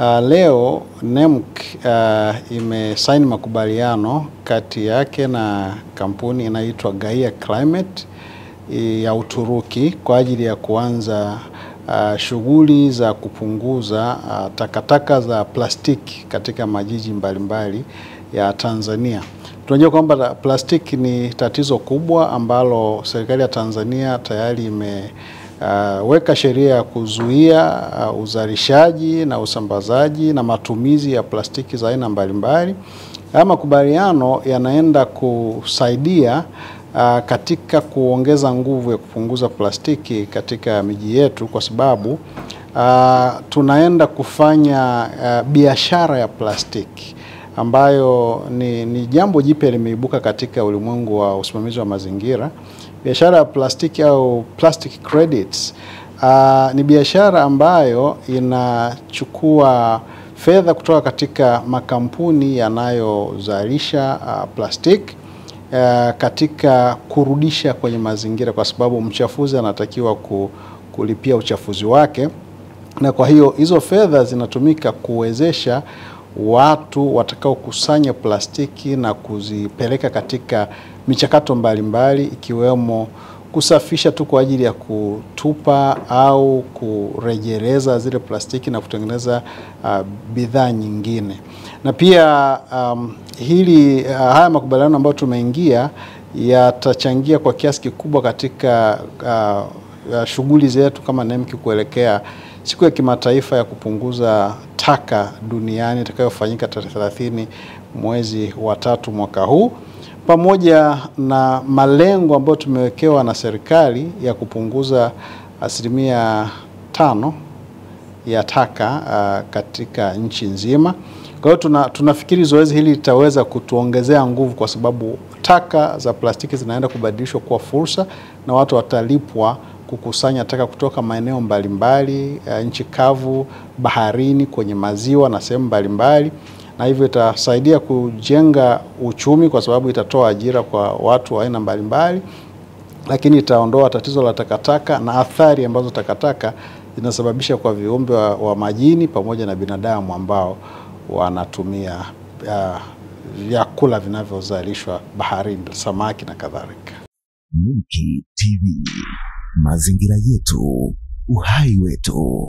Leo NEMC imesaini makubaliano kati yake na kampuni inaitwa Gaia Climate ya Uturuki kwa ajili ya kuanza shughuli za kupunguza takataka za plastiki katika majiji mbalimbali ya Tanzania. Tunajua kwamba plastiki ni tatizo kubwa ambalo serikali ya Tanzania tayari weka sheria ya kuzuia uzalishaji na usambazaji na matumizi ya plastiki za aina mbalimbali. Haya makubaliano yanaenda kusaidia katika kuongeza nguvu ya kupunguza plastiki katika miji yetu, kwa sababu tunaenda kufanya biashara ya plastiki ambayo ni jambo jipya limeibuka katika ulimwengu wa usimamizi wa mazingira. Biashara ya plastiki au plastic credits ni biashara ambayo inachukua fedha kutoka katika makampuni yanayozalisha plastiki katika kurudisha kwenye mazingira, kwa sababu mchafuzi anatakiwa kulipia uchafuzi wake, na kwa hiyo hizo fedha zinatumika kuwezesha watu watakao kusanya plastiki na kuzipeleka katika michakato mbalimbali, ikiwemo kusafisha tu kwa ajili ya kutupa au kurejeleza zile plastiki na kutengeneza bidhaa nyingine. Na pia haya makubaliano ambayo tumeingia yatachangia kwa kiasi kikubwa katika shughuli zetu kama NEMC kuelekea siku ya kimataifa ya kupunguza taka duniani itakayofanyika tarehe 30 mwezi wa 3 mwaka huu, pamoja na malengo ambayo tumewekewa na serikali ya kupunguza 5% ya taka katika nchi nzima. Kwa hiyo tunafikiri zoezi hili litaweza kutuongezea nguvu, kwa sababu taka za plastiki zinaenda kubadilishwa kuwa fursa na watu watalipwa kukusanya taka kutoka maeneo mbalimbali, nchi kavu, baharini, kwenye maziwa na sehemu mbalimbali, na hivyo itasaidia kujenga uchumi, kwa sababu itatoa ajira kwa watu wa aina mbalimbali, lakini itaondoa tatizo la takataka na athari ambazo takataka zinasababisha kwa viumbe wa majini pamoja na binadamu ambao wanatumia vyakula vinavyozalishwa baharini, samaki na kadhalika. NEMC TV, mazingira yetu, uhai wetu.